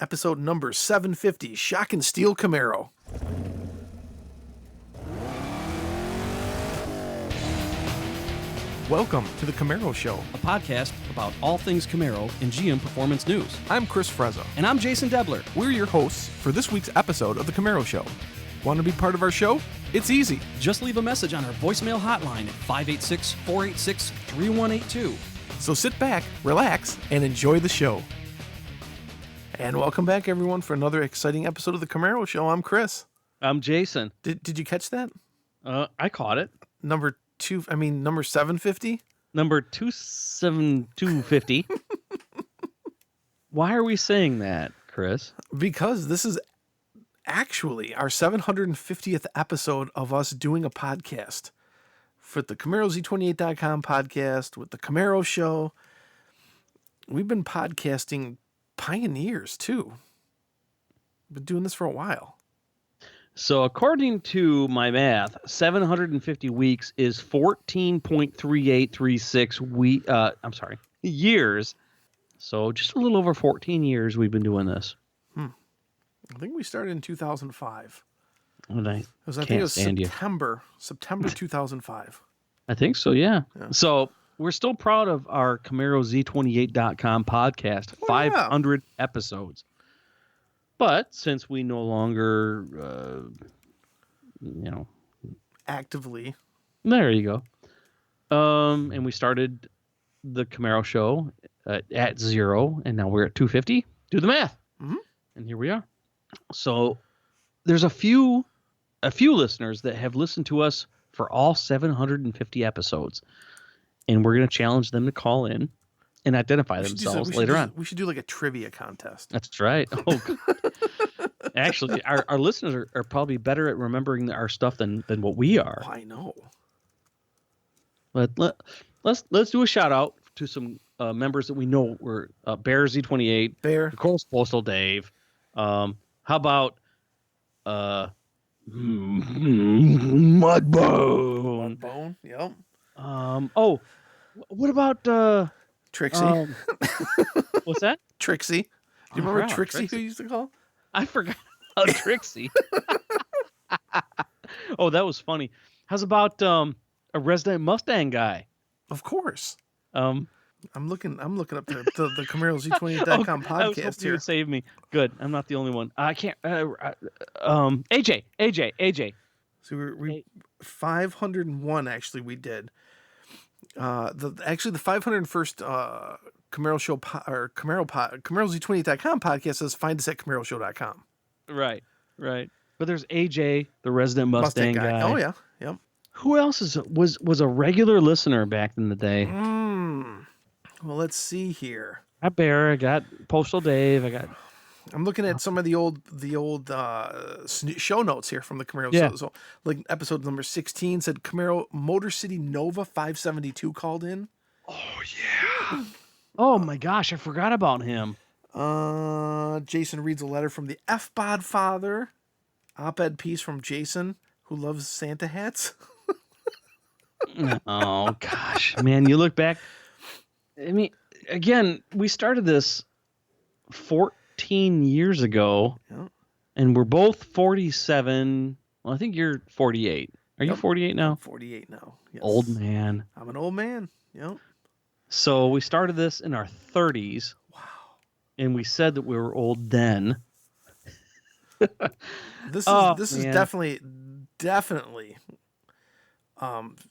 episode number 750, Shock and Steel Camaro. Welcome to the Camaro Show, a podcast about all things Camaro and GM performance news. I'm Chris Frezza. And I'm Jason Debler. We're your hosts for this week's episode of the Camaro Show. Want to be part of our show? It's easy. Just leave a message on our voicemail hotline at 586-486-3182. So sit back, relax, and enjoy the show. And welcome back, everyone, for another exciting episode of the Camaro Show. I'm Chris. I'm Jason. Did you catch that? I caught it. Number 750? Number 27250. Why are we saying that, Chris? Because this is actually our 750th episode of us doing a podcast for the CamaroZ28.com podcast with the Camaro Show. We've been podcasting pioneers, too. Been doing this for a while. So according to my math, 750 weeks is 14.3836 years. So just a little over 14 years we've been doing this. I think we started in 2005. And I think it was September 2005. I think so, yeah. So we're still proud of our CamaroZ28.com podcast, 500 episodes. But since we no longer, actively. There you go. And we started the Camaro Show at 0, and now we're at 250. Do the math. Mm-hmm. And here we are. So there's a few listeners that have listened to us for all 750 episodes, and we're going to challenge them to call in and identify themselves later on. We should do like a trivia contest. That's right. Oh, actually, our listeners are probably better at remembering our stuff than what we are. Oh, I know. But let's do a shout out to some members that we know were Bear Z28, Bear, of course, Postal Dave. How about Mudbone? Mudbone, yep. What about Trixie? What's that? Trixie. Do you remember Trixie, who you used to call? I forgot about Trixie. Oh, that was funny. How's about a resident Mustang guy? Of course. I'm looking up the CamaroZ28.com podcast here. You would save me. Good. I'm not the only one. I can't. AJ. So we 501 actually we did. The 501st Camaro Show CamaroZ28.com podcast says find us at CamaroShow.com. Right. But there's AJ, the resident Mustang guy. Oh yeah, yep. Who else was a regular listener back in the day? Well, let's see here. I got Bear. I got Postal Dave. I'm looking at some of the old show notes here from the Camaro. Yeah. So like episode number 16 said Camaro Motor City Nova 572 called in. Oh yeah. Oh my gosh, I forgot about him. Jason reads a letter from the F-Bod father. Op-ed piece from Jason, who loves Santa hats. Oh gosh, man, you look back. I mean, again, we started this 14 years ago, and we're both 47. Well, I think you're 48. Are you 48 now? I'm 48 now. Yes. Old man. I'm an old man. Yep. So we started this in our 30s. Wow. And we said that we were old then. This is definitely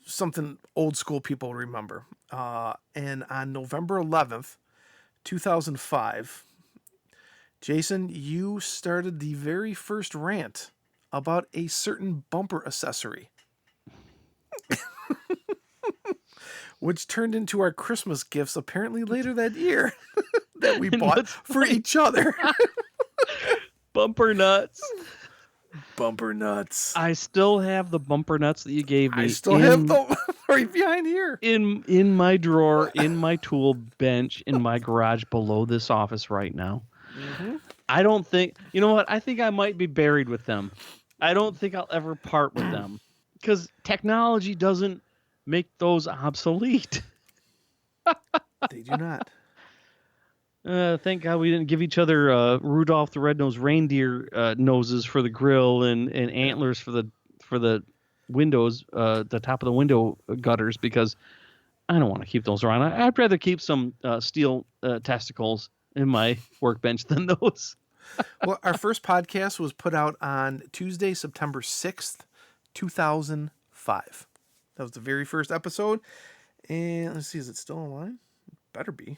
something old school people remember. And on November 11th, 2005, Jason, you started the very first rant about a certain bumper accessory, which turned into our Christmas gifts apparently later that year that we bought for each other. Bumper nuts. Bumper nuts. I still have the bumper nuts that you gave me. I still have them right behind here. In my drawer, in my tool bench, in my garage below this office right now. Mm-hmm. I don't think, you know what? I think I might be buried with them. I don't think I'll ever part with them because technology doesn't make those obsolete. They do not. Thank God we didn't give each other Rudolph the Red-Nosed Reindeer noses for the grill and antlers for the windows, the top of the window gutters, because I don't want to keep those around. I'd rather keep some steel testicles in my workbench than those. Well, our first podcast was put out on Tuesday, September 6th, 2005. That was the very first episode. And let's see, is it still online? Better be.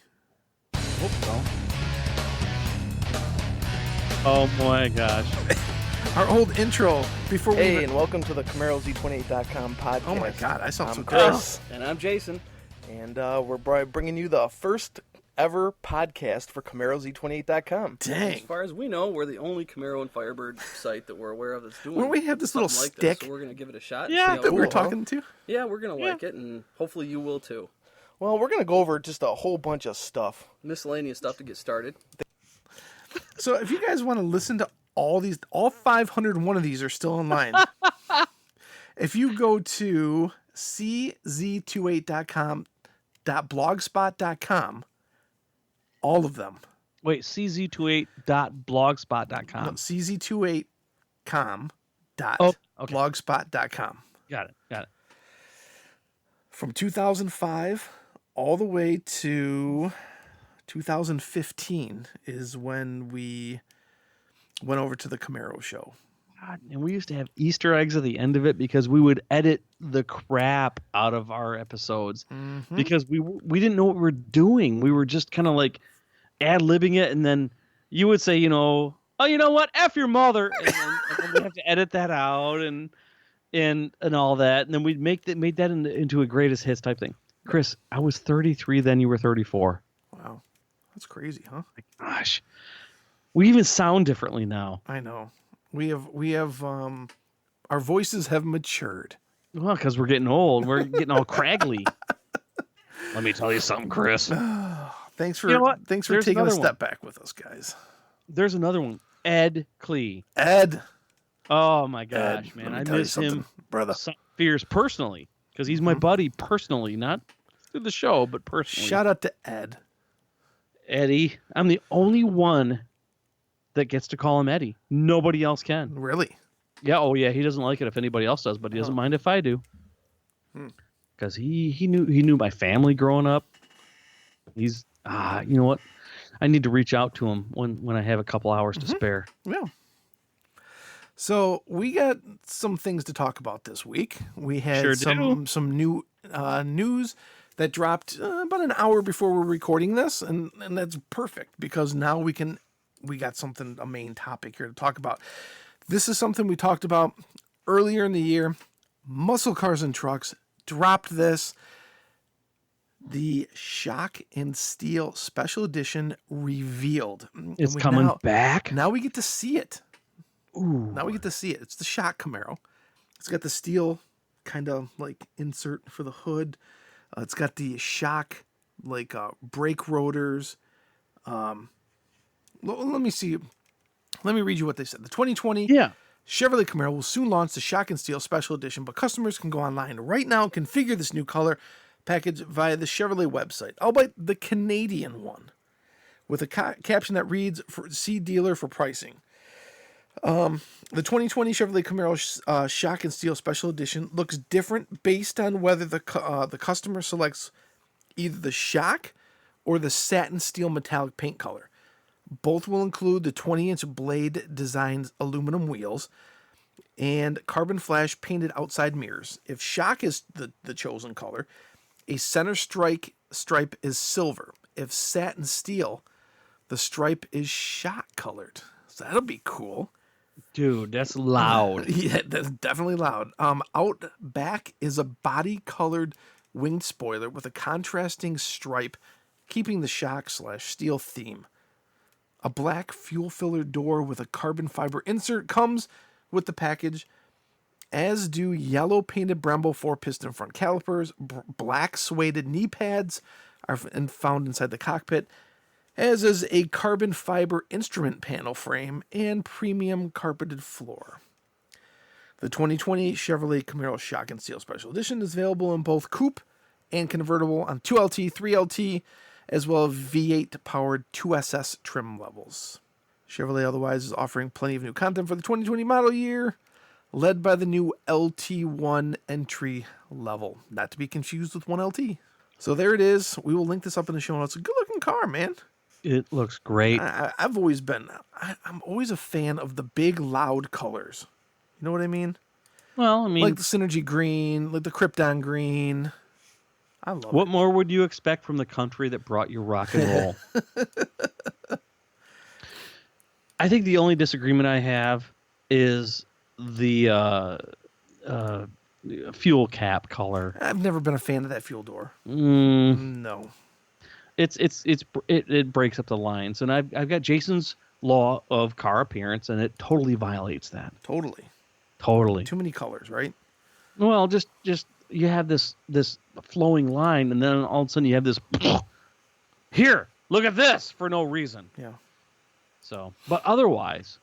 Hope so. Oh my gosh. Our old intro before we... Hey, and welcome to the CamaroZ28.com podcast. Oh my God, I saw I'm some Chris, And I'm Jason. and we're bringing you the first ever podcast for CamaroZ28.com. As Dang. far as we know, we're the only Camaro and Firebird site that we're aware of that's doing. Well, we have this little something like stick This, so we're gonna give it a shot. and Yeah, see how that it we were goes. talking to. Yeah, we're gonna like it, and hopefully you will too. Well, we're going to go over just a whole bunch of stuff. Miscellaneous stuff to get started. So if you guys want to listen to all 501 of these are still online. If you go to cz28.com.blogspot.com, all of them. Wait, cz28.blogspot.com. No, cz28com.blogspot.com. Got it. From 2005 all the way to 2015 is when we went over to the Camaro show. God, and we used to have Easter eggs at the end of it because we would edit the crap out of our episodes because we didn't know what we were doing. We were just kind of like ad-libbing it, and then you would say, oh, you know what? F your mother. And then we have to edit that out and all that. And then we made that into a greatest hits type thing. Chris, I was 33 then, you were 34. Wow. That's crazy, huh? Gosh. We even sound differently now. I know. We have our voices have matured. Well, because we're getting old. We're getting all craggly. Let me tell you something, Chris. Thanks for You know what? thanks for There's taking a another step one. back with us, guys. There's another one. Ed Klee. Ed, Oh, my gosh, Ed, man. let me I tell you miss him something, brother. fierce personally because he's my buddy personally, not through the show, but personally. Shout out to Ed. Eddie. I'm the only one that gets to call him Eddie. Nobody else can. Really? Yeah. Oh, yeah. He doesn't like it if anybody else does, but he doesn't mind if I do. Because he knew my family growing up. He's you know what? I need to reach out to him when I have a couple hours to spare. Yeah. So we got some things to talk about this week. We had Sure some new news that dropped about an hour before we're recording this, and that's perfect because now we got a main topic here to talk about. This is something we talked about earlier in the year. Muscle Cars and Trucks dropped this. The Shock and Steel Special Edition revealed. It's coming back. Now we get to see it. Ooh. Now we get to see it. It's the Shock Camaro. It's got the steel kind of like insert for the hood. It's got the Shock like brake rotors. Let me see. Let me read you what they said. The 2020 Chevrolet Camaro will soon launch the Shock and Steel Special Edition, but customers can go online right now and configure this new color package via the Chevrolet website. I'll buy the Canadian one with a caption that reads, "See dealer for pricing." The 2020 Chevrolet Camaro Shock and Steel Special Edition looks different based on whether the customer selects either the shock or the satin steel metallic paint color. Both will include the 20-inch blade designed aluminum wheels and carbon flash painted outside mirrors. If shock is the chosen color, a center stripe is silver. If satin steel, the stripe is shock colored. So that'll be cool. Dude, that's loud. Yeah, that's definitely loud. Out back is a body-colored winged spoiler with a contrasting stripe, keeping the shock/steel theme. A black fuel filler door with a carbon fiber insert comes with the package, as do yellow painted Brembo 4-piston front calipers. Black suede knee pads are found inside the cockpit, as is a carbon fiber instrument panel frame and premium carpeted floor. The 2020 Chevrolet Camaro Shock and Steel Special Edition is available in both coupe and convertible on 2LT, 3LT, as well as V8-powered 2SS trim levels. Chevrolet otherwise is offering plenty of new content for the 2020 model year, led by the new LT1 entry level, not to be confused with 1LT. So there it is. We will link this up in the show notes. A good-looking car, man. It looks great. I'm always a fan of the big, loud colors. You know what I mean? Well, I mean, Like the Synergy green, like the Krypton green. I love what it. more would you expect from the country that brought you rock and roll? I think the only disagreement I have is the fuel cap color. I've never been a fan of that fuel door. Mm, No. it breaks up the lines, and I've got Jason's law of car appearance, and it totally violates that. Totally. Totally. Too many colors, right? Well, just you have this flowing line, and then all of a sudden you have this. Here, look at this for no reason. Yeah. So, but otherwise,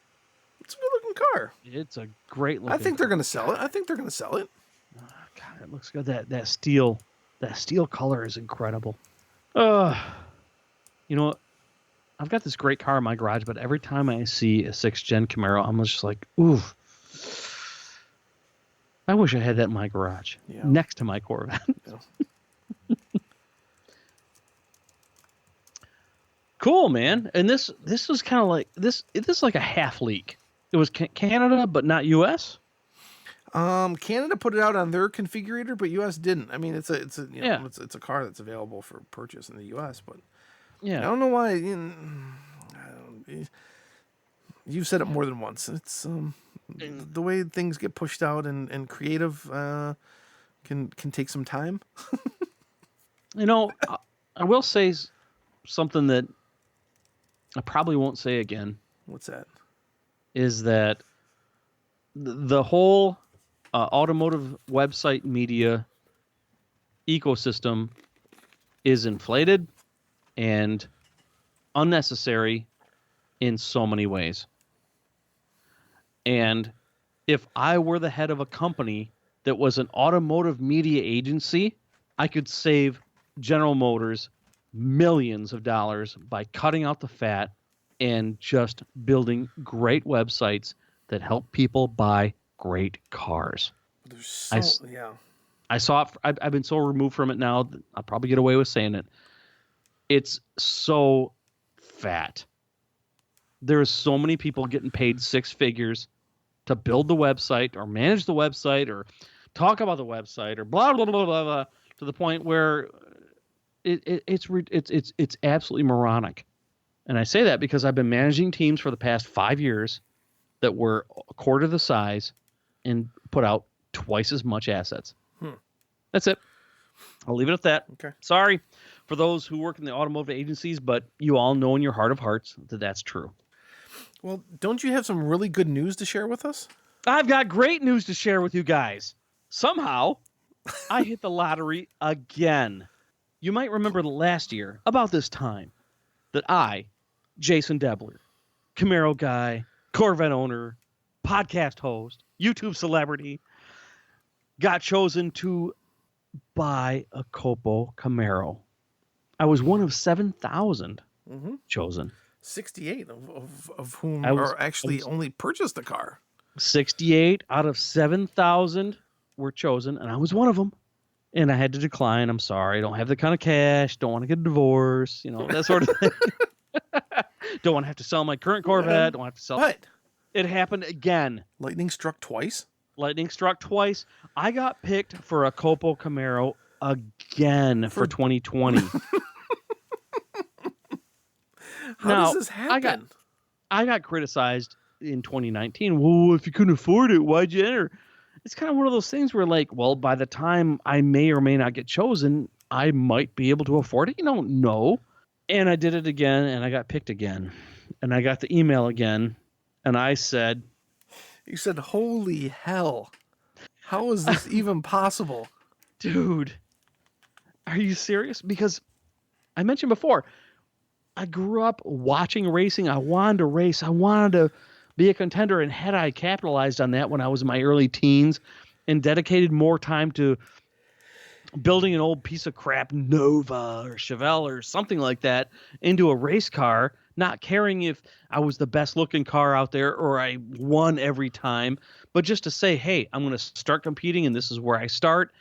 It's a good-looking car. it's a great looking. I think they're going to sell it. God, it looks good. That steel color is incredible. You know, I've got this great car in my garage, but every time I see a 6th gen Camaro, I'm just like, ooh. I wish I had that in my garage, next to my Corvette. Yeah. Cool, man. And this was kind of like this is like a half leak. It was Canada, but not U.S. Canada put it out on their configurator, but U.S. didn't. I mean, it's a car that's available for purchase in the U.S., but Yeah, I don't know why. You've said it more than once. It's the way things get pushed out and creative can take some time. you know, I will say something that I probably won't say again. What's that? Is that the whole automotive website media ecosystem is inflated and unnecessary in so many ways. And if I were the head of a company that was an automotive media agency, I could save General Motors millions of dollars by cutting out the fat and just building great websites that help people buy great cars. There's yeah. I saw it. I've been so removed from it now. I'll probably get away with saying it. It's so fat. There's so many people getting paid 6 figures to build the website or manage the website or talk about the website or blah blah blah blah blah, to the point where it's absolutely moronic. And I say that because I've been managing teams for the past 5 years that were a quarter the size and put out twice as much assets. That's it. I'll leave it at that. Okay. Sorry for those who work in the automotive agencies, but you all know in your heart of hearts that that's true. Well, don't you have some really good news to share with us? I've got great news to share with you guys. Somehow, I hit the lottery again. You might remember last year, about this time, that I, Jason Debler, Camaro guy, Corvette owner, podcast host, YouTube celebrity, got chosen to buy a COPO Camaro. I was one of 7,000 chosen. 68 of whom only purchased the car. 68 out of 7,000 were chosen, and I was one of them. And I had to decline. I'm sorry. I don't have the kind of cash. Don't want to get a divorce. You know, that sort of thing. Don't want to have to sell my current Corvette. Don't have to sell. What? It happened again. Lightning struck twice? Lightning struck twice. I got picked for a COPO Camaro again for 2020. How does this happen? I got criticized in 2019. Well, if you couldn't afford it, why'd you enter? It's kind of one of those things where, like, well, by the time I may or may not get chosen, I might be able to afford it. You don't know. And I did it again, and I got picked again. And I got the email again, and I said... You said, holy hell. How is this even possible? Dude, are you serious? Because I mentioned before, I grew up watching racing. I wanted to race. I wanted to be a contender. And had I capitalized on that when I was in my early teens and dedicated more time to building an old piece of crap Nova or Chevelle or something like that into a race car, not caring if I was the best looking car out there or I won every time, but just to say, hey, I'm going to start competing and this is where I start.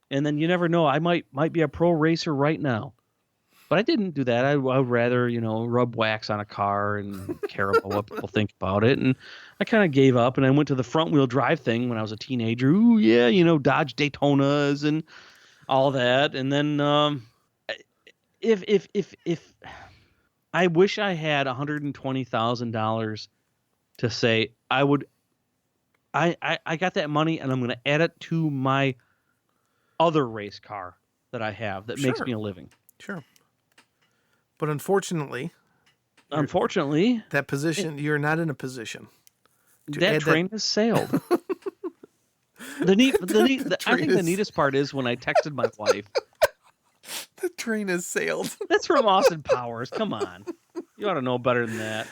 And then you never know, I might be a pro racer right now. But I didn't do that. I would rather, rub wax on a car and care about what people think about it. And I kind of gave up and I went to the front wheel drive thing when I was a teenager. Ooh, yeah, Dodge Daytonas and all that. And then if I wish I had $120,000 to say I got that money and I'm going to add it to my other race car that I have that makes me a living. Sure. But unfortunately, that position, you're not in a position. That train has sailed. I think the neatest part is when I texted my wife. The train has sailed. That's from Austin Powers. Come on. You ought to know better than that.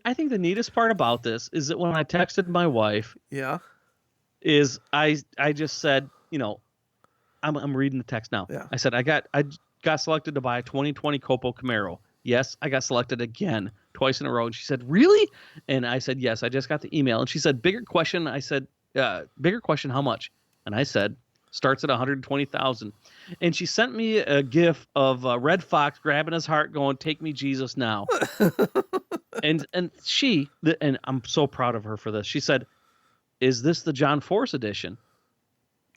I think the neatest part about this is that when I texted my wife, is I just said, I'm reading the text now. Yeah. I said I got selected to buy a 2020 COPO Camaro. Yes, I got selected again twice in a row. And she said, really? And I said, yes, I just got the email. And she said, bigger question. I said, bigger question, how much? And I said, starts at 120,000. And she sent me a gif of Red Fox grabbing his heart going, take me, Jesus, now. and I'm so proud of her for this. She said, is this the John Force edition?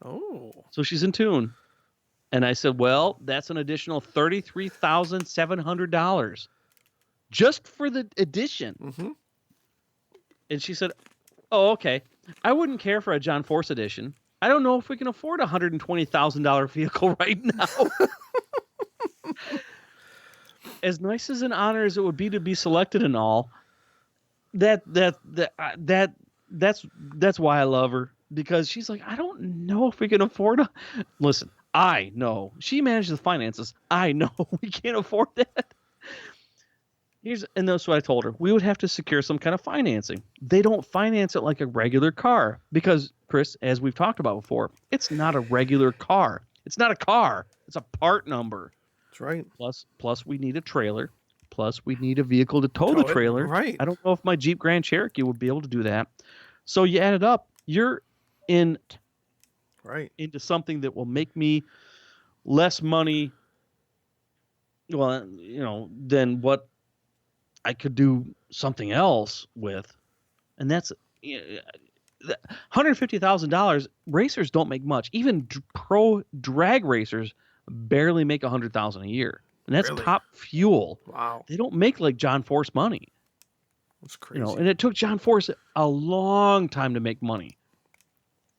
Oh. So she's in tune. And I said, well, that's an additional $33,700 just for the edition. Mm-hmm. And she said, oh, okay. I wouldn't care for a John Force edition. I don't know if we can afford a $120,000 vehicle right now. As nice as an honor as it would be to be selected and all, that's why I love her, because she's like, I don't know if we can afford a. Listen, I know she manages the finances. I know we can't afford that. And that's what I told her. We would have to secure some kind of financing. They don't finance it like a regular car because, Chris, as we've talked about before, it's not a regular car. It's not a car. It's a part number. That's right. Plus we need a trailer. Plus we need a vehicle to tow the trailer. Right. I don't know if my Jeep Grand Cherokee would be able to do that. So you add it up, you're into something that will make me less money, than what I could do something else with. And that's $150,000. Racers don't make much. Even pro drag racers barely make $100,000 a year. And that's top fuel. Wow. They don't make like John Force money. That's crazy. And it took John Force a long time to make money.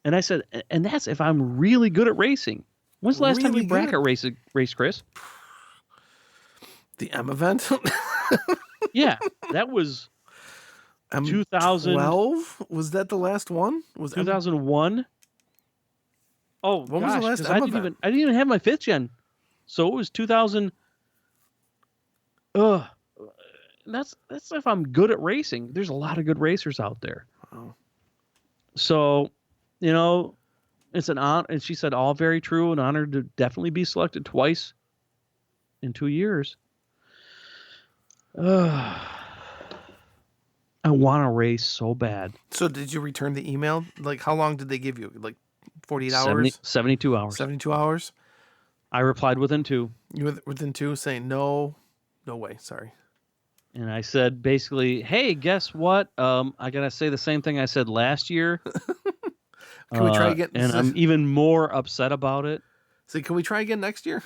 And I said, and that's if I'm really good at racing. When's the last time you bracket race, Chris? The M event? Yeah, that was 2012. Was that the last one? Was 2001? Oh, when was the last I didn't even have my 5th gen. So it was 2000. That's if I'm good at racing. There's a lot of good racers out there. Wow. So, it's an honor. And she said, all very true. An honor to definitely be selected twice in 2 years. I want to race so bad. So did you return the email? Like, how long did they give you? Like 48 hours? 72 hours. 72 hours? I replied within 2. You within 2 saying, no way, sorry. And I said, basically, hey, guess what? I got to say the same thing I said last year. Can we try again? And I'm even more upset about it. So can we try again next year?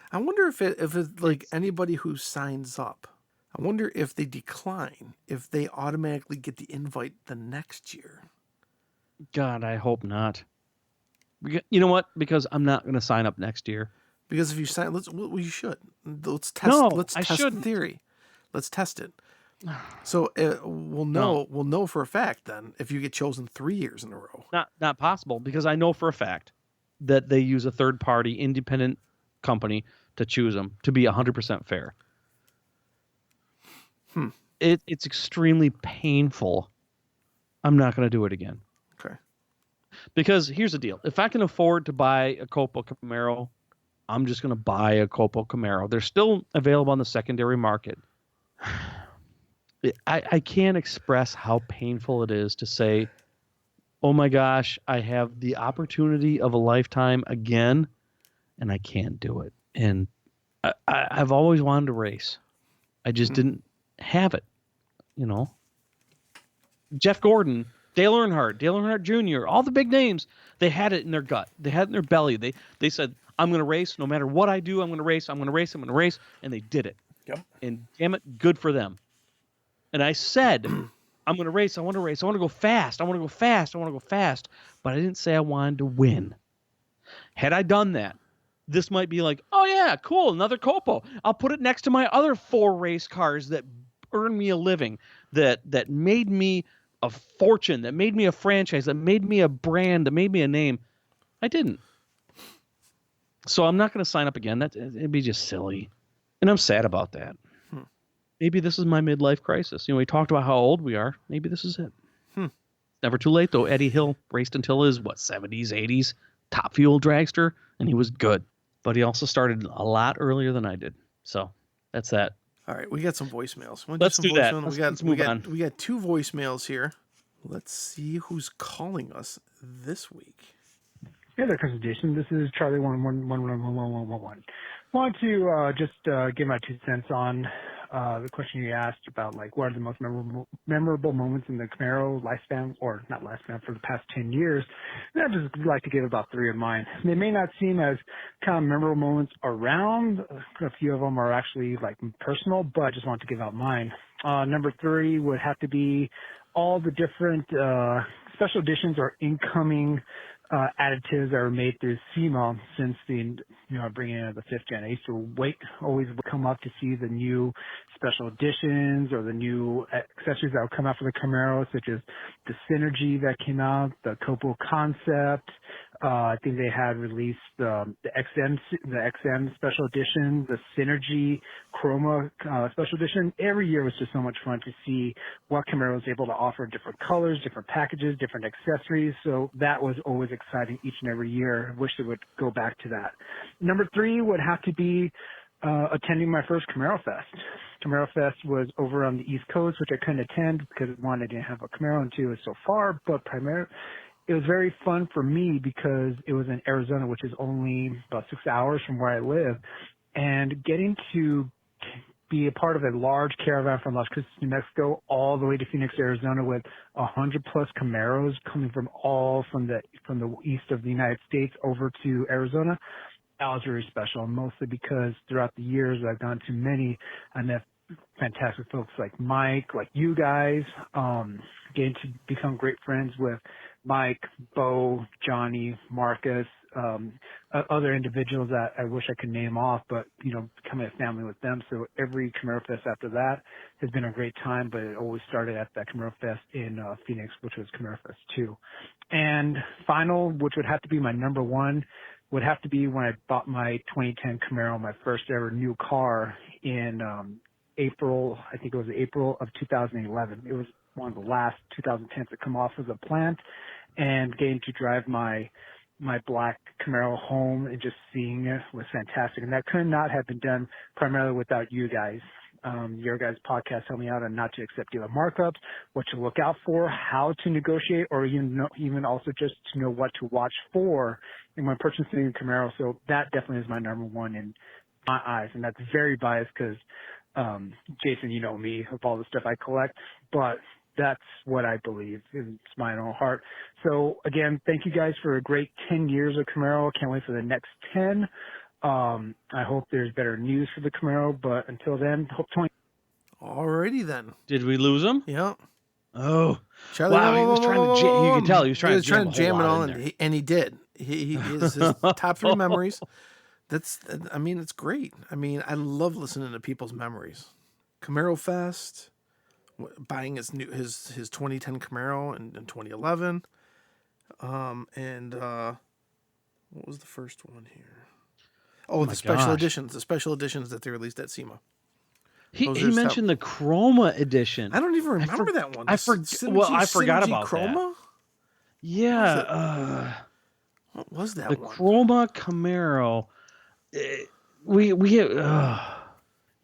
I wonder if it's like anybody who signs up, I wonder if they decline, if they automatically get the invite the next year. God, I hope not. You know what? Because I'm not going to sign up next year. Because if you sign, you should. Let's test. No, let's test the theory. Let's test it. So we'll know. We'll know for a fact then if you get chosen 3 years in a row. Not possible, because I know for a fact that they use a third party independent company to choose them to be 100% fair. It's extremely painful. I'm not going to do it again. Okay. Because here's the deal. If I can afford to buy a COPO Camaro, I'm just going to buy a COPO Camaro. They're still available on the secondary market. I can't express how painful it is to say, oh my gosh, I have the opportunity of a lifetime again, and I can't do it. And I've always wanted to race. I just didn't have it, you know. Jeff Gordon, Dale Earnhardt Jr., all the big names, they had it in their gut. They had it in their belly. They said, I'm going to race. No matter what I do, I'm going to race. I'm going to race. I'm going to race. And they did it. Yep. And damn it, good for them. And I said, I'm going to race. I want to race. I want to go fast. I want to go fast. I want to go fast. But I didn't say I wanted to win. Had I done that, this might be like, oh, yeah, cool, another COPO. I'll put it next to my other 4 race cars that earned me a living, that made me a fortune, that made me a franchise, that made me a brand, that made me a name. I didn't. So I'm not going to sign up again. It'd be just silly. And I'm sad about that. Maybe this is my midlife crisis. You know, we talked about how old we are. Maybe this is it. Never too late, though. Eddie Hill raced until his, 70s, 80s, top fuel dragster, and he was good. But he also started a lot earlier than I did. So that's that. All right, we got some voicemails. Let's do that. Let's move on. We got 2 voicemails here. Let's see who's calling us this week. Hey there, Chris Jason. This is Charlie 1111111. Want to just give my 2 cents on the question you asked about, like, what are the most memorable moments in the Camaro lifespan, or not lifespan, for the past 10 years. And I'd just like to give about 3 of mine. They may not seem as kind of memorable moments around. A few of them are actually, like, personal, but I just want to give out mine. Number 3 would have to be all the different special editions or incoming additives that are made through SEMA since the bringing in of the 5th gen. I used to always come up to see the new special editions or the new accessories that would come out for the Camaro, such as the Synergy that came out, the COPO Concept. I think they had released the XM special edition, the Synergy Chroma special edition. Every year was just so much fun to see what Camaro was able to offer, different colors, different packages, different accessories. So that was always exciting each and every year. I wish they would go back to that. Number 3 would have to be attending my first Camaro Fest. Camaro Fest was over on the East Coast, which I couldn't attend because, 1, I didn't have a Camaro, and 2, it was so far, but primarily it was very fun for me because it was in Arizona, which is only about 6 hours from where I live, and getting to be a part of a large caravan from Las Cruces, New Mexico, all the way to Phoenix, Arizona, with 100+ Camaros coming from the east of the United States over to Arizona. That was very special, mostly because throughout the years I've gone to many, I met fantastic folks like Mike, like you guys, getting to become great friends with Mike, Bo, Johnny, Marcus, other individuals that I wish I could name off, but, becoming a family with them. So every Camaro Fest after that has been a great time, but it always started at that Camaro Fest in Phoenix, which was Camaro Fest 2. And final, which would have to be my number 1, would have to be when I bought my 2010 Camaro, my first ever new car in April, I think it was April of 2011. It was one of the last 2010s to come off of the plant, and getting to drive my black Camaro home and just seeing it was fantastic. And that could not have been done primarily without you guys. Your guys' podcast helped me out on not to accept dealer markups, what to look out for, how to negotiate, or even also just to know what to watch for in my purchasing a Camaro. So that definitely is my number 1 in my eyes. And that's very biased because, Jason, you know me, of all the stuff I collect, but that's what I believe. It's my own heart. So again, thank you guys for a great 10 years of Camaro. Can't wait for the next 10. I hope there's better news for the Camaro, but until then, hope 20. Alrighty then. Did we lose him? Yeah. Oh, Charlie, wow! He was trying to. You can tell he was trying to jam it all in there. and he did. He his top 3 memories. It's great. I love listening to people's memories. Camaro Fest, buying his 2010 Camaro in 2011. And what was the first one here? Oh, the special editions. The special editions that they released at SEMA. He mentioned the Chroma edition. I don't even remember that one. I forgot about Chroma? that. Yeah. What was that The one? Chroma Camaro.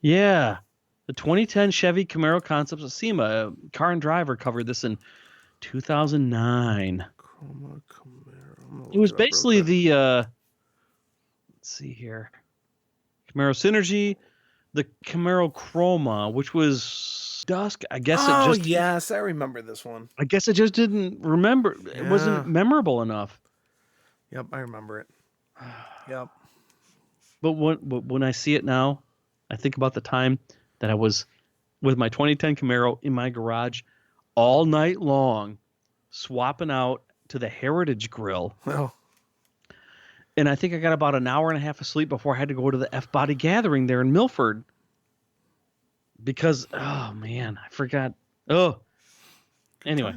Yeah. The 2010 Chevy Camaro Concepts of SEMA. Car and Driver covered this in 2009. Chroma Camaro. I'm gonna It look was up real basically quick. the let's see here. Camaro Synergy, the Camaro Chroma, which was dusk. I guess Yes, I remember this one. I guess it just didn't remember. It wasn't memorable enough. Yep, I remember it. Yep. But when I see it now, I think about the time that I was with my 2010 Camaro in my garage all night long, swapping out to the Heritage Grill. Well, And I think I got about an hour and a half of sleep before I had to go to the F-Body Gathering there in Milford. Because, oh, man, I forgot. Oh. Anyway.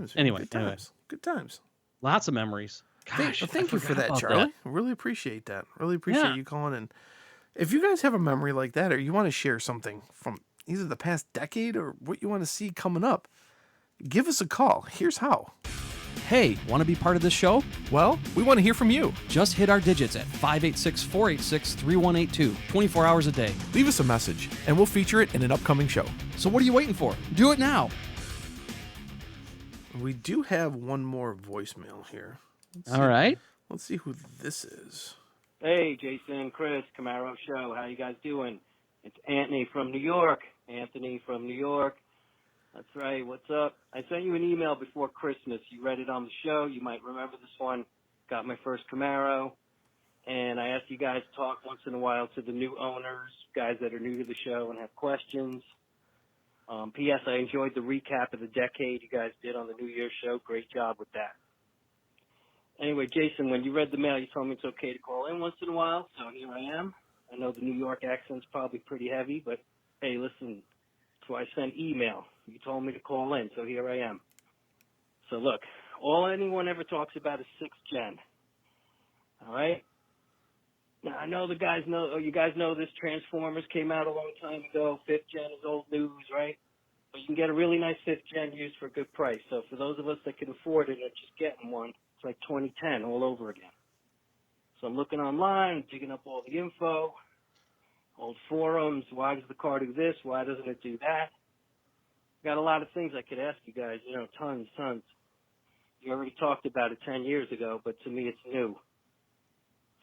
Good times. Lots of memories. Gosh, Thank you for that, Charlie. I really appreciate that. Really appreciate you calling in. If you guys have a memory like that, or you want to share something from either the past decade or what you want to see coming up, give us a call. Here's how. Hey, want to be part of this show? Well, we want to hear from you. Just hit our digits at 586-486-3182, 24 hours a day. Leave us a message, and we'll feature it in an upcoming show. So what are you waiting for? Do it now. We do have one more voicemail here. All right. Let's see who this is. Hey, Jason, Chris, Camaro Show. How you guys doing? It's Anthony from New York. That's right. What's up? I sent you an email before Christmas. You read it on the show. You might remember this one. Got my first Camaro. And I asked you guys to talk once in a while to the new owners, guys that are new to the show and have questions. P.S. I enjoyed the recap of the decade you guys did on the New Year's show. Great job with that. Anyway, Jason, when you read the mail, you told me it's okay to call in once in a while, so here I am. I know the New York accent's probably pretty heavy, but hey, listen, that's why I sent email. You told me to call in, so here I am. So look, all anyone ever talks about is 6th gen. All right? Now, I know you guys know this Transformers came out a long time ago. 5th gen is old news, right? But you can get a really nice 5th gen used for a good price. So for those of us that can afford it or just getting one, it's like 2010 all over again. So I'm looking online, digging up all the info, old forums. Why does the car do this? Why doesn't it do that? Got a lot of things I could ask you guys, tons. You already talked about it 10 years ago, but to me it's new.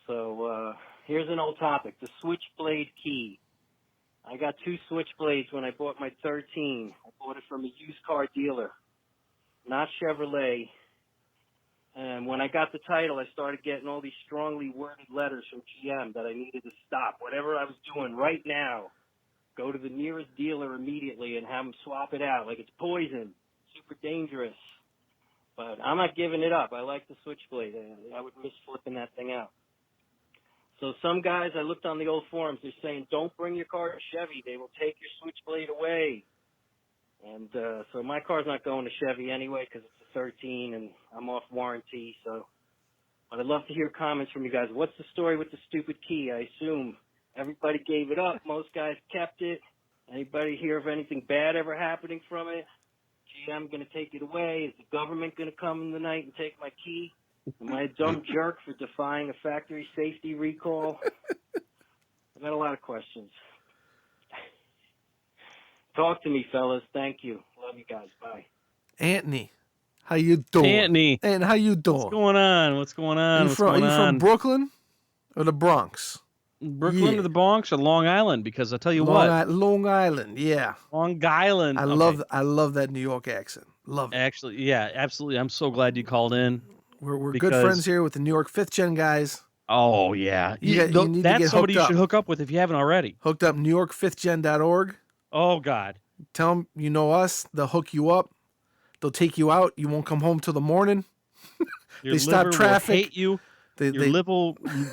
So here's an old topic, the switchblade key. I got 2 switchblades when I bought my 13. I bought it from a used car dealer, not Chevrolet. And when I got the title, I started getting all these strongly worded letters from GM that I needed to stop. Whatever I was doing right now, go to the nearest dealer immediately and have them swap it out like it's poison, super dangerous. But I'm not giving it up. I like the switchblade. I would miss flipping that thing out. So some guys, I looked on the old forums, they're saying, don't bring your car to Chevy. They will take your switchblade away. And so my car's not going to Chevy anyway because it's a 13 and I'm off warranty. So but I'd love to hear comments from you guys. What's the story with the stupid key? I assume everybody gave it up. Most guys kept it. Anybody hear of anything bad ever happening from it? Gee, I'm going to take it away. Is the government going to come in the night and take my key? Am I a dumb jerk for defying a factory safety recall? I've got a lot of questions. Talk to me, fellas. Thank you. Love you guys. Bye. Anthony, how you doing? Anthony. And how you doing? What's going on? Are you from Brooklyn or the Bronx? Brooklyn or the Bronx or Long Island? Because I tell you what. Long Island, yeah. Long Island. I love that New York accent. Love it. Actually, yeah, absolutely. I'm so glad you called in. We're good friends here with the New York 5th gen guys. Oh, yeah. You need to that's get somebody you hooked should up. hook up with if you haven't already. Hooked up NewYork5thGen.org. Oh, God. Tell them you know us. They'll hook you up. They'll take you out. You won't come home till the morning. Your they stop traffic. Will hate you.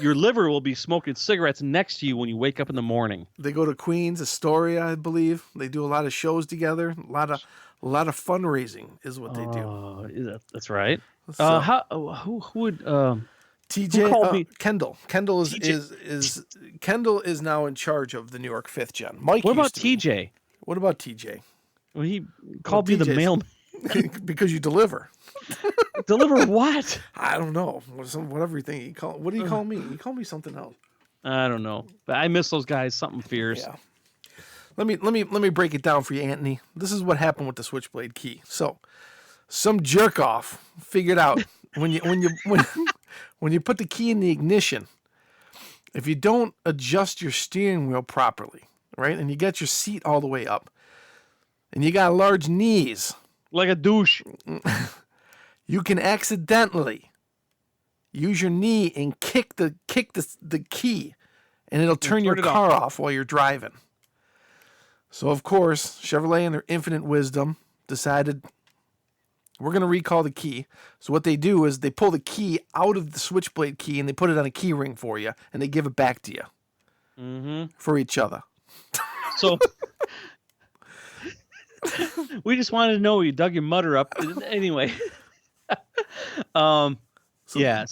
Your liver will be smoking cigarettes next to you when you wake up in the morning. They go to Queens, Astoria, I believe. They do a lot of shows together. A lot of fundraising is what they do. Oh, that's right. So, who would TJ who called me? Kendall. Kendall is Kendall is now in charge of the New York 5th Gen. Mike. What about used to be. TJ? What about TJ? Well, he called me the mailman. Because you deliver. Deliver what? I don't know. Whatever you think. What do you call me? You call me something else. I don't know. But I miss those guys. Something fierce. Yeah. Let me break it down for you, Anthony. This is what happened with the switchblade key. So, some jerk off figured out when you put the key in the ignition, if you don't adjust your steering wheel properly, right, and you get your seat all the way up, and you got large knees, Like a douche. you can accidentally use your knee and kick the key, and it'll turn your car off while you're driving. So, of course, Chevrolet, in their infinite wisdom, decided we're going to recall the key. So what they do is they pull the key out of the switchblade key and they put it on a key ring for you, and they give it back to you for each other. So we just wanted to know you dug your mutter up. Anyway.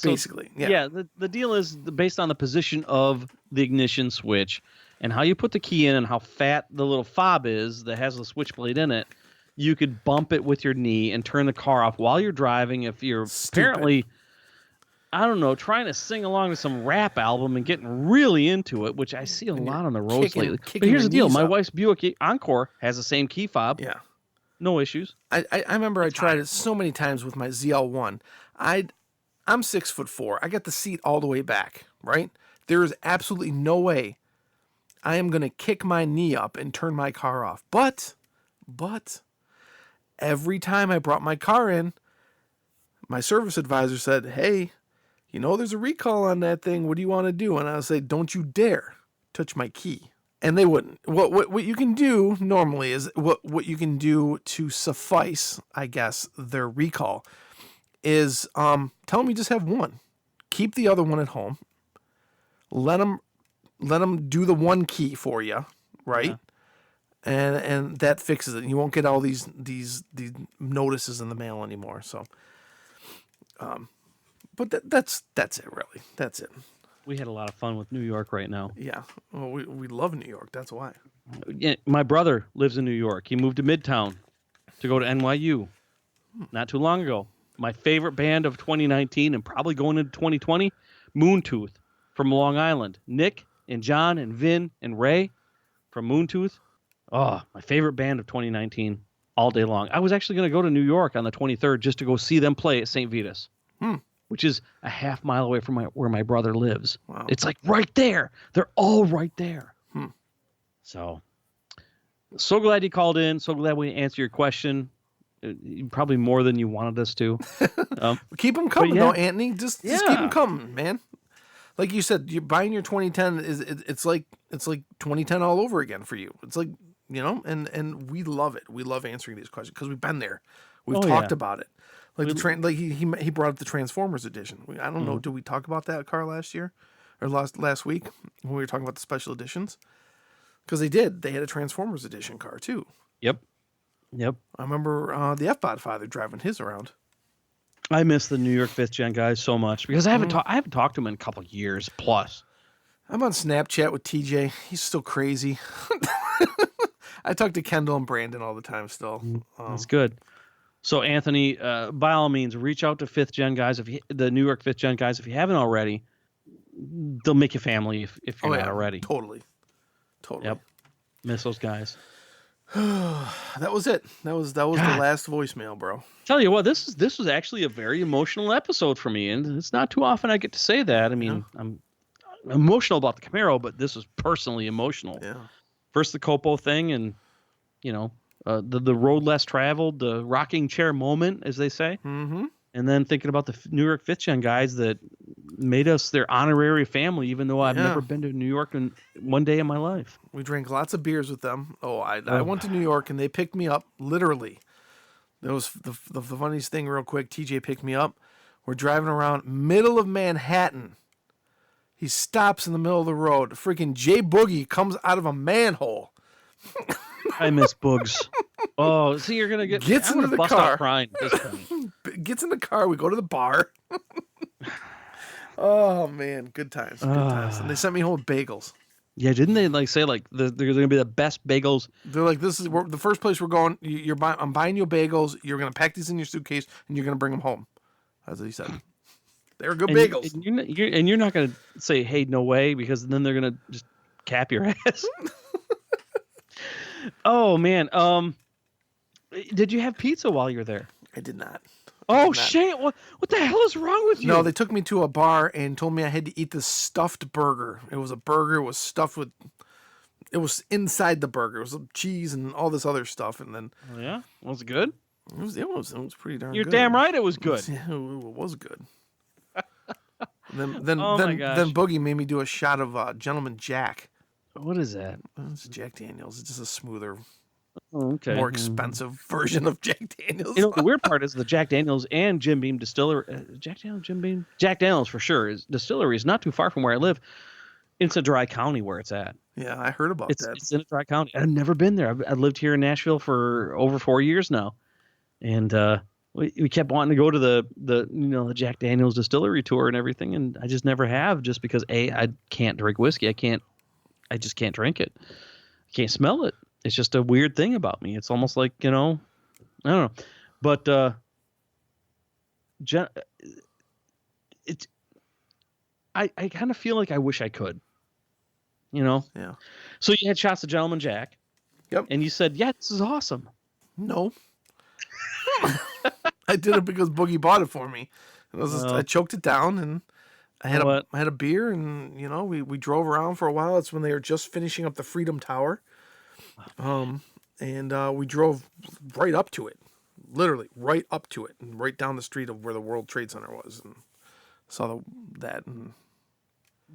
Basically. The deal is based on the position of the ignition switch and how you put the key in and how fat the little fob is that has the switchblade in it. You could bump it with your knee and turn the car off while you're driving. If you're apparently, I don't know, trying to sing along to some rap album and getting really into it, which I see a lot on the roads lately. But here's the deal. My wife's Buick Encore has the same key fob. Yeah. No issues. I remember I tried it so many times with my ZL1. I'm 6'4". I got the seat all the way back, right? There is absolutely no way I am going to kick my knee up and turn my car off. But every time I brought my car in, my service advisor said, hey, there's a recall on that thing. What do you want to do? And I would say, don't you dare touch my key. And they wouldn't. What you can do normally is what you can do to suffice, I guess, their recall is tell them you just have one. Keep the other one at home. Let them do the one key for you, right? Yeah. And that fixes it. You won't get all these notices in the mail anymore. So, but that's it really. That's it. We had a lot of fun with New York right now. Yeah, well, we love New York. That's why. Yeah, my brother lives in New York. He moved to Midtown to go to NYU not too long ago. My favorite band of 2019 and probably going into 2020, Moontooth from Long Island. Nick and John and Vin and Ray from Moontooth. Oh, my favorite band of 2019 all day long. I was actually going to go to New York on the 23rd just to go see them play at St. Vitus, which is a half mile away from where my brother lives. Wow. It's like right there. They're all right there. So glad you called in. So glad we answered your question. Probably more than you wanted us to. Keep them coming, though, Anthony. Just keep them coming, man. Like you said, you're buying your 2010 it's like 2010 all over again for you. It's like, and we love it. We love answering these questions because we've been there. We've talked about it. Like he brought up the Transformers edition. I don't know. Did we talk about that car last year or last week when we were talking about the special editions? Because they did. They had a Transformers edition car too. Yep. I remember the F-Bod father driving his around. I miss the New York 5th Gen guys so much because I haven't talked to them in a couple of years plus. I'm on Snapchat with TJ. He's still crazy. I talk to Kendall and Brandon all the time still. That's good. So Anthony, by all means, reach out to 5th Gen guys, the New York 5th Gen guys, if you haven't already. They'll make you family if you're not already. Totally. Yep. Miss those guys. That was it. That was the last voicemail, bro. Tell you what, this was actually a very emotional episode for me, and it's not too often I get to say that. I mean, I'm emotional about the Camaro, but this was personally emotional. Yeah. First the COPO thing, and the road less traveled, the rocking chair moment, as they say. Mm-hmm. And then thinking about the New York 5th Gen guys that made us their honorary family, even though I've never been to New York in one day in my life. We drank lots of beers with them. I went to New York and they picked me up, literally. That was the funniest thing real quick. TJ picked me up. We're driving around middle of Manhattan. He stops in the middle of the road. Freaking Jay Boogie comes out of a manhole. I miss Boogs. Oh, see, you're going to Gets into the bust car. out crying at this point. Gets in the car. We go to the bar. Oh, man. Good times. Good times. And they sent me home with bagels. Yeah, didn't they like say like they're going to be the best bagels? They're like, this is the first place we're going. I'm buying you bagels. You're going to pack these in your suitcase and you're going to bring them home. That's what he said. They're good bagels. And you're not going to say, hey, no way, because then they're going to just cap your ass. Oh, man. Did you have pizza while you were there? I did not. Oh, shit. What the hell is wrong with you? No, they took me to a bar and told me I had to eat this stuffed burger. It was a burger. It was stuffed with... It was inside the burger. It was cheese and all this other stuff. And then... Oh, yeah? Was it good? It was pretty darn You're good. damn right it was good. It was good. then my gosh. Boogie made me do a shot of Gentleman Jack. What is that? It's Jack Daniels. It's just a smoother, Mm-hmm. more expensive version of Jack Daniels. You know, the weird part is the Jack Daniels and Jim Beam Distillery. Jack Daniels for sure. Distillery is not too far from where I live. It's a dry county where it's at. Yeah, I heard about that. It's in a dry county. I've never been there. I've lived here in Nashville for over 4 years now, and we kept wanting to go to the Jack Daniels Distillery tour and everything, and I just never have, just because I can't drink whiskey. I just can't drink it. I can't smell it. It's just a weird thing about me. It's almost like, I don't know. But I kind of feel like I wish I could. Yeah. So you had shots of Gentleman Jack. Yep. And you said, yeah, this is awesome. No. I did it because Boogie bought it for me. I choked it down and I had a beer and we drove around for a while. It's when they were just finishing up the Freedom Tower. And we drove right up to it. Literally right up to it and right down the street of where the World Trade Center was and saw that and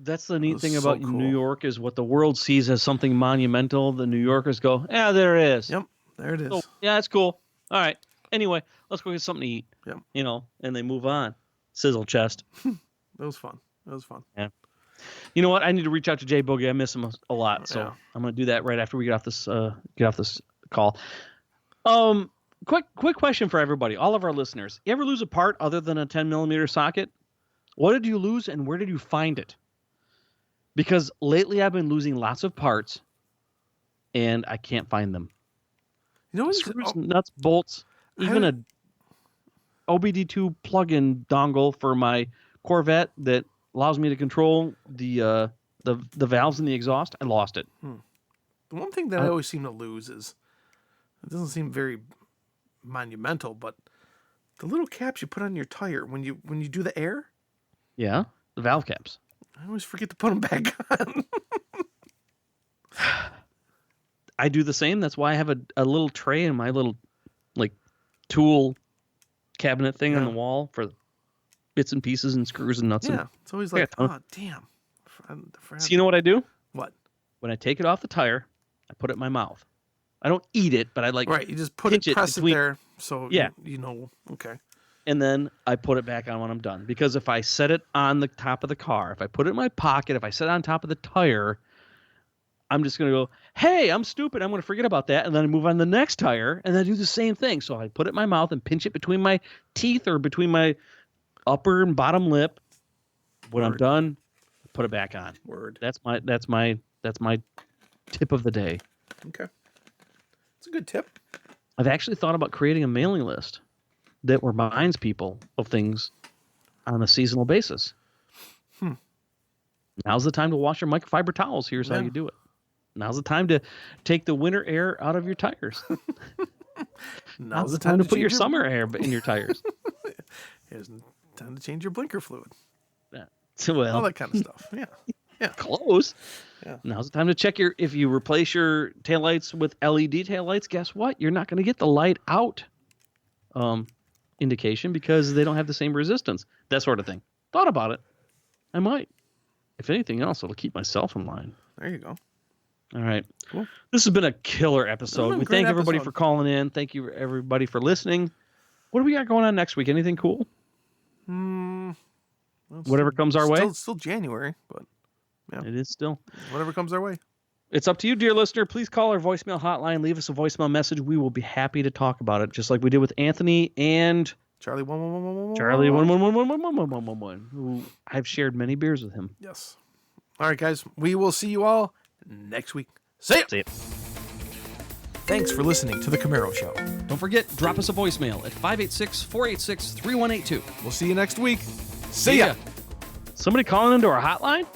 that's the neat thing so about cool. New York is what the world sees as something monumental. The New Yorkers go, yeah, there it is. Yep, there it is. So, yeah, that's cool. All right. Anyway, let's go get something to eat. Yep. And they move on. Sizzle chest. It was fun. Yeah. You know what? I need to reach out to Jay Boogie. I miss him a lot, so Yeah. I'm going to do that right after we get off this call. Quick question for everybody, all of our listeners. You ever lose a part other than a 10mm socket? What did you lose and where did you find it? Because lately I've been losing lots of parts and I can't find them. Screws, nuts, bolts, even a OBD2 plug-in dongle for my Corvette that allows me to control the valves in the exhaust. I lost it. The one thing that I always seem to lose is, it doesn't seem very monumental, but the little caps you put on your tire when you do the air. Yeah, the valve caps. I always forget to put them back on. I do the same. That's why I have a little tray in my little tool cabinet thing on the wall for bits and pieces and screws and nuts. Yeah, it's always like, oh, damn. So you know what I do? What? When I take it off the tire, I put it in my mouth. I don't eat it, but I Right, you just press it there, so you know, okay. And then I put it back on when I'm done. Because if I set it on the top of the car, if I put it in my pocket, if I set it on top of the tire, I'm just going to go, hey, I'm stupid. I'm going to forget about that. And then I move on to the next tire, and then I do the same thing. So I put it in my mouth and pinch it between my teeth or between my upper and bottom lip. When I'm done, put it back on. Word. That's my tip of the day. Okay. It's a good tip. I've actually thought about creating a mailing list that reminds people of things on a seasonal basis. Now's the time to wash your microfiber towels. Here's how you do it. Now's the time to take the winter air out of your tires. Now's the time to put your summer air in your tires. Here's time to change your blinker fluid. Yeah. Well, all that kind of stuff. Yeah. Yeah. Close. Yeah. Now's the time to check if you replace your taillights with LED taillights, guess what? You're not going to get the light out indication because they don't have the same resistance. That sort of thing. Thought about it. I might. If anything else, it'll keep myself in line. There you go. All right. Cool. This has been a killer episode. We thank everybody for calling in. Thank you, everybody, for listening. What do we got going on next week? Anything cool? Whatever comes our way. It's still January, but yeah. It is still. Whatever comes our way. It's up to you, dear listener. Please call our voicemail hotline. Leave us a voicemail message. We will be happy to talk about it, just like we did with Anthony and Charlie 11111. Charlie 1111111, who I've shared many beers with him. Yes. All right, guys. We will see you all next week. See ya. See ya. Thanks for listening to The Camaro Show. Don't forget, drop us a voicemail at 586-486-3182. We'll see you next week. See ya. Somebody calling into our hotline?